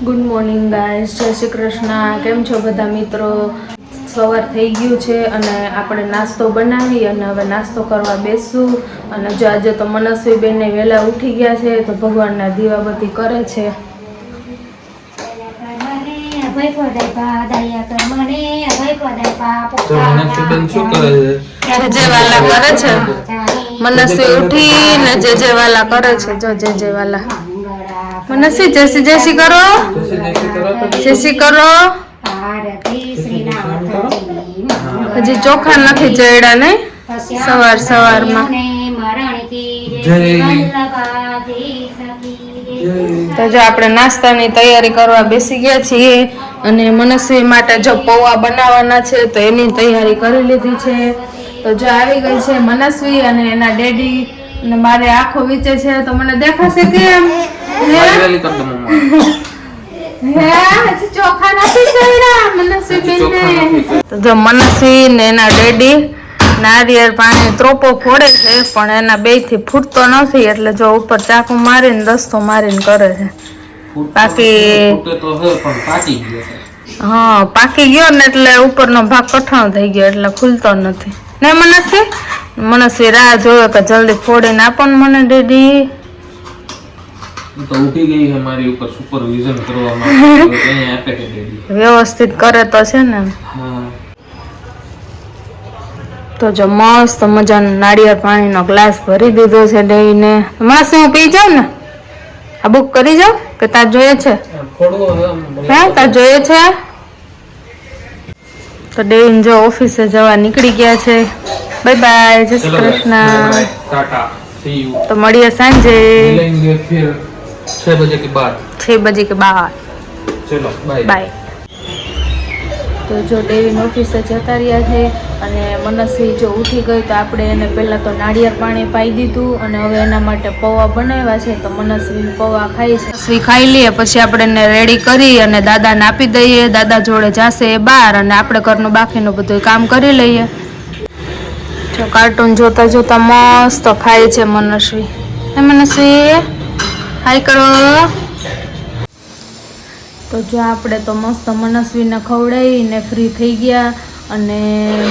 Good morning guys, જય શ્રી કૃષ્ણ. કેમ છો બધા મિત્રો? સવાર થઈ ગયું છે અને આપણે નાસ્તો બનાવી અને હવે નાસ્તો કરવા બેસું. અને જો આજે તો મનસ્વી બેન વહેલા ઉઠી ગયા છે તો ભગવાનના દીવાબત્તી કરે છે. મનસ્વી ઉઠી ને જે વાલા કરે છે. જો જે વાલા મનસ્વી જયસી કરો, જયસી કરો. હજી ચોખા નથી ચડ્યા ને સવારમાં. તો જો આપણે નાસ્તાની તૈયારી કરવા બેસી ગયા છીએ અને મનસ્વી માટે જો પૌવા બનાવવાના છે તો એની તૈયારી કરી લીધી છે. તો જો આવી ગઈ છે મનસ્વી અને એના ડેડી અને મારે આંખો વીચે છે તો મને દેખાશે કેમ? ચોખા નથી ચડ્યા મનસ્વી બેનને. તો જો મનસ્વી ને એના ડેડી નારિયેળ પાણી ત્રોપો ફોડે છે પણ એના બેયથી ફૂટતો નથી એટલે જો ઉપર ચાકુ મારીને રસ્તો મારીને કરે છે. હા, પાકી ગયો ને એટલે ઉપરનો ભાગ કઠણ થઈ ગયો એટલે ખુલતો નથી ને મનસ્વી રાહ જોવે કે જલ્દી ફોડીને આપો ને મને ડેડી. તો ઉઠી ગઈ છે મારી ઉપર સુપરવિઝન કરવા માટે અહીંયા આપે કે ડેડી વ્યવસ્થિત કરે તો છે ને. તો જો મસ્ત મજાનો નાળિયેર પાણીનો ગ્લાસ ભરી દીધો છે ડેડીને. મસ્ત હું પી જાઉં ને? આ બુક કરી જાઉં કે તાર જોઈએ છે? હા, તાર જોઈએ છે. તો ડેડી જો ઓફિસે જવા નીકળી ગયા છે. બાય બાય, જય શ્રી કૃષ્ણ. તો મળીએ સાંજે 6 बजे के बाद. चलो बाय. તો જો ડેવિન ઓફિસે જતા રહ્યા છે અને મનસ્વી જો ઉઠી ગઈ તો આપણે એને પહેલાં તો નાળિયેર પાણી પાઈ દીધું અને હવે એના માટે પૌવા બનાવ્યા છે. તો મનસ્વી પૌવા ખાઈ છે. મનસ્વી ખાઈ લઈએ પછી આપણે એને રેડી કરી અને દાદાને આપી દઈએ. દાદા જોડે જશે એ બહાર અને આપણે ઘરનું બાકીનું બધું કામ કરી લઈએ. જો કાર્ટૂન જોતા જોતા મસ્ત ખાય છે મનસ્વી. હે મનસ્વી, હાય કરો. તો જો આપણે તો મસ્ત મનસ્વીને ખવડાવીને ફ્રી થઈ ગયા અને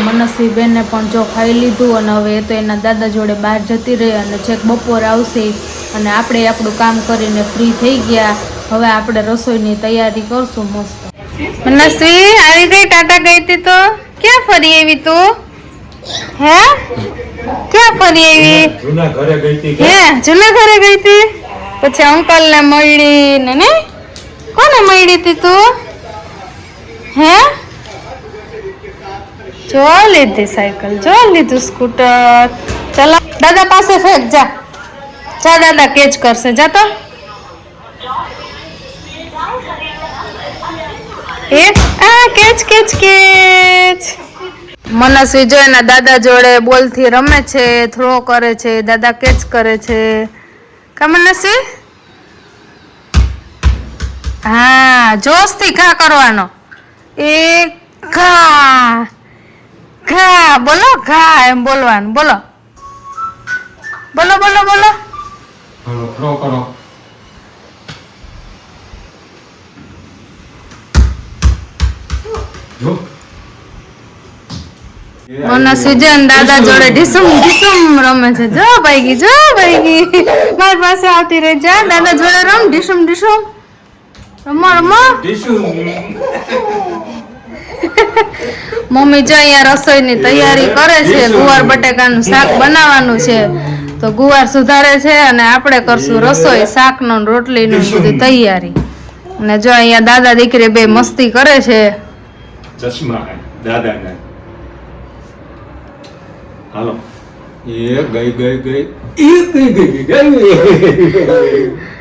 મનસ્વી બેનને પણ જો ખાઈ લીધું અને હવે એ તો એના દાદા જોડે બહાર જતી રહી અને છેક બપોર આવશે અને આપણે આપણું કામ કરીને ફ્રી થઈ ગયા. હવે આપણે રસોઈની તૈયારી કરશું મસ્ત. મનસ્વી આવી ગઈ, ટાટા ગઈ હતી તો ક્યાં ફરી આવી તું? હે, ક્યાં ફરી આવી? જૂના ઘરે ગઈ હતી. હે, જૂના ઘરે ગઈ હતી પછી અંકલ ને મળી ને કોને મળી હતી તું? હે, જો લીધી સાયકલ, જો લીધું સ્કૂટર. ચાલો દાદા પાસે ફેંક, જા દાદા કેચ કરશે. જા તો કેચ. મનસ્વી જો એના દાદા જોડે બોલથી રમે છે, થ્રો કરે છે, દાદા કેચ કરે છે. કા મનસ્વી? હા, જોશથી ઘા કરવાનો. એક ઘા બોલો, ઘા એમ બોલવાનું. બોલો. થ્રો કરો. મનસ્વી જન દાદા જોડે ઢીસુમ રમે છે. જો ભાઈ મારી પાસે આવતી રહી. જા દાદા જોડે રમ, ઢીસુમ રમો. મમ્મી જો અહીંયા રસોઈની તૈયારી કરે છે. ગુવાર બટેકાનું શાક બનાવવાનું છે તો ગુવાર સુધારે છે અને આપણે કરશું રસોઈ, શાકનો રોટલીનું બધી તૈયારી. અને જો અહીંયા દાદા દીકરી બે મસ્તી કરે છે. ચશ્મા દાદાને હાલો એ ગઈ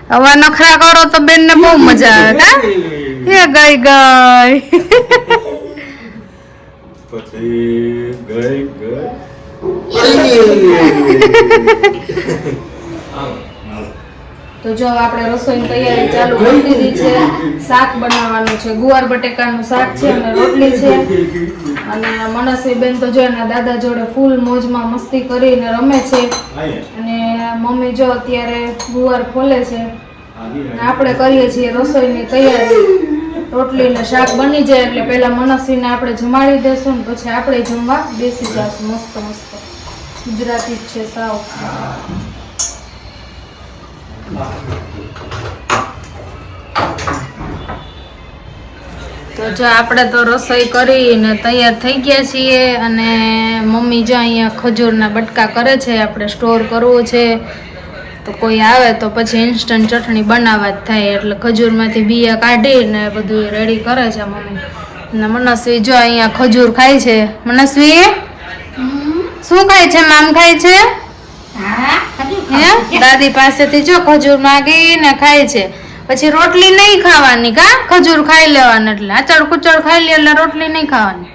હવે નખરા કરો તો બેન ને બહુ મજા આવે. એ ગઈ પછી ગઈ તો જો આપણે રસોઈની તૈયારી ચાલુ કરી દીધી છે. શાક બનાવવાનું છે, ગુવાર બટેકાનું શાક છે અને રોટલી છે. અને મનસ્વી બેન તો જો એના દાદા જોડે ફૂલ મોજમાં મસ્તી કરીને રમે છે અને મમ્મી જો અત્યારે ગુવાર ખોલે છે આપણે કરીએ છીએ રસોઈની તૈયારી. રોટલી ને શાક બની જાય એટલે પહેલા મનસ્વીને આપણે જમાડી દેશું ને પછી આપણે જમવા બેસી જશું. મસ્ત મસ્ત ગુજરાતી જ છે સાવ. તો જો આપણે તો રસોઈ કરીને તૈયાર થઈ ગયા છીએ અને મમ્મી જો અહીંયા ખજૂરના બટકા કરે છે. આપણે સ્ટોર કરવું છે તો કોઈ આવે તો પછી ઇન્સ્ટન્ટ ચટણી બનાવવા જ થાય એટલે ખજૂરમાંથી બિયા કાઢીને બધું રેડી કરે છે મમ્મી. અને મનસ્વી જો અહીંયા ખજૂર ખાય છે. મનસ્વી શું ખાય છે? મામ ખાય છે હે? દાદી પાસેથી જો ખજૂર માગીને ખાય છે. પછી રોટલી નહીં ખાવાની કા, ખજૂર ખાઈ લેવાનું એટલે આચળ કુચળ ખાઈ લે એટલે રોટલી નહીં ખાવાની.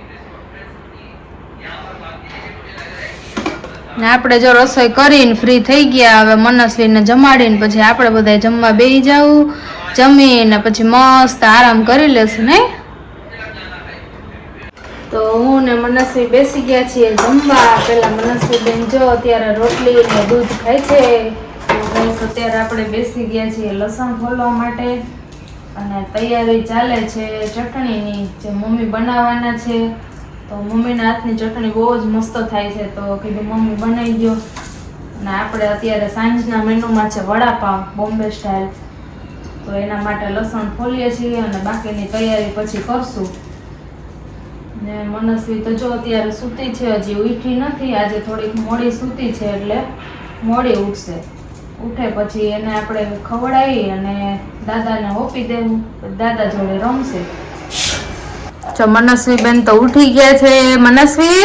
ને આપણે જો રસોઈ કરીને ફ્રી થઈ ગયા હવે મનસ્વીને જમાડીને પછી આપણે બધા જમવા બેસી જવું. જમીને પછી મસ્ત આરામ કરી લેશું નહીં. તો હું ને મનસ્વી બેસી ગયા છીએ જમવા. પેલા મનસ્વી બેન જો અત્યારે રોટલી ને દૂધ ખાય છે. અત્યારે આપણે બેસી ગયા છીએ લસણ ફોલવા માટે અને તૈયારી ચાલે છે ચટણીની જે મમ્મી બનાવવાના છે. તો મમ્મીના હાથની ચટણી બહુ જ મસ્ત થાય છે તો કીધું મમ્મી બનાવી દો. અને આપણે અત્યારે સાંજના મેનુમાં છે વડાપાવ બોમ્બે સ્ટાઇલ. તો એના માટે લસણ ફોલીએ છીએ અને બાકીની તૈયારી પછી કરશું. ને મનસ્વી તો જો અત્યારે સૂતી છે, હજી ઉઠી નથી. આજે થોડીક મોડી સૂતી છે એટલે મોડી ઉઠશે. ઉઠે પછી એને આપણે ખવડાવી અને દાદાને હોપી દેવું. દાદા જોડે રમશે. જો મનસ્વી બેન તો ઉઠી ગયા છે. મનસ્વી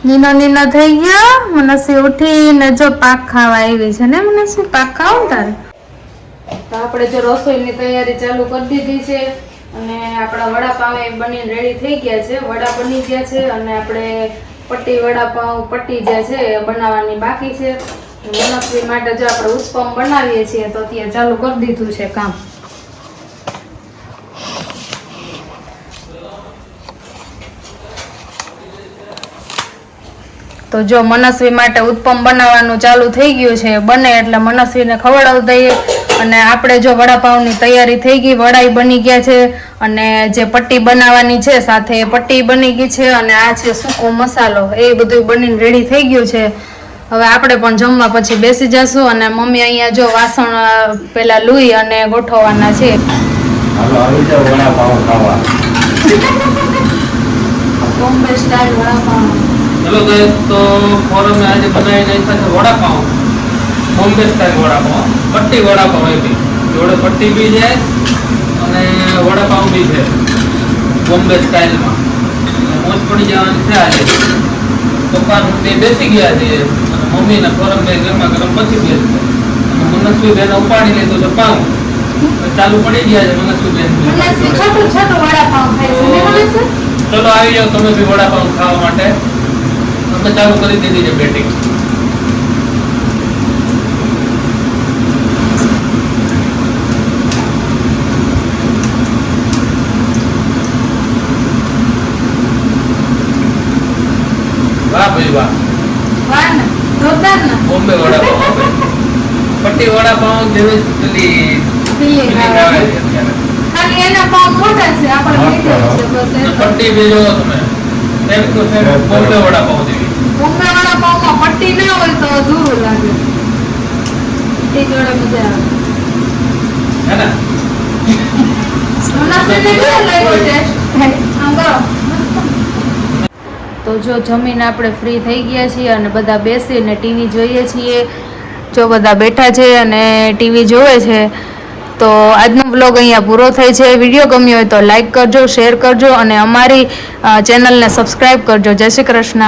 નીનો થઈ ગયો. મનસ્વી ઉઠીને જો પાક ખાવા આવી છે ને. મનસ્વી પાક ખાવ તારે. તો આપણે જો રસોઈની તૈયારી ચાલુ કરી દીધી છે અને આપણા વડાપાવ બનીને રેડી થઈ ગયા છે. વડા બની ગયા છે અને આપણે પટ્ટી વડાપાવ પટ્ટી જે છે એ બનાવવાની બાકી છે. મનસ્વી માટે જો આપણે ઉત્પમ બનાવીએ છીએ તો ત્યાં ચાલુ કરી દીધું છે કામ. તો જો મનસ્વી માટે ઉત્પમ બનાવવાનું ચાલુ થઈ ગયું છે. બને એટલે મનસ્વીને ખવડાવી દઈએ. અને આપણે જો વડાપાવની તૈયારી થઈ ગઈ. વડાઈ બની ગયા છે અને જે પટ્ટી બનાવવાની છે સાથે પટ્ટી બની ગઈ છે અને આ છે સૂકો મસાલો એ બધું બનીને રેડી થઈ ગયું છે. હવે આપણે પણ જમવા પછી બેસી જશું અને મમ્મી અહીંયા જો વાસણ પેલા લુઈ અને ગોઠવવાના છે. બોમ્બે સ્ટાઇલ વડાપાવ. ચલો ગાઈસ, તો ફોરમે આજે બનાવી નાખ્યા છે વડાપાવ. બોમ્બે સ્ટાઇલ વડાપાવ, પટ્ટી વડાપાવ. એ બી જોડે પટ્ટી બી છે અને વડાપાવ બી છે બોમ્બે સ્ટાઇલમાં. મોજ પડી જવાની છે આજે. પપ્પા તે બેસી ગયા છે અને મમ્મી ને ફોરમભાઈ ગરમા ગરમ પછી બેસશે. મનસ્વી બેન ઉપાડી લીધું છે પાવ. ચાલુ પડી ગયા છે મનસ્વી બેન. છોટું છોટું વડાપાવ ખાય છે ને મનસ્વી. ચલો આવી જાઓ તમે બી વડાપાવ ખાવા માટે. અમે ચાલુ કરી દીધી છે બેટિંગ. વાહ ભાઈ વાહ. વાહ ને જોરદાર ને. બોમ્બે વડાપાવ પટ્ટી વડાપાવ જેવી ફીલિંગ આવે છે. ખાલી એના પાવ મોટા છે આપણે મીડિયમ છે બસ. પટ્ટી બી જોવો તમે same to same Bombay vada pav જેવી. બોમ્બે વડાપાવમાં પટ્ટી ના હોય તો અધૂરું લાગે. પટ્ટી જોડે મજા આવે હે ને. મનસ્વીને કેવો લાગ્યો ટેસ્ટ? આમ કરો. તો જો જમીને આપણે ફ્રી થઈ ગયા છીએ અને બધા બેસીને ટીવી જોઈએ છીએ. જો બધા બેઠા છે અને ટીવી જોવે છે. તો આજનો વ્લોગ અહીંયા પૂરો થાય છે. વિડીયો ગમ્યો હોય તો લાઈક કરજો, શેર કરજો અને અમારી ચેનલને સબસ્ક્રાઈબ કરજો. જય શ્રી કૃષ્ણ.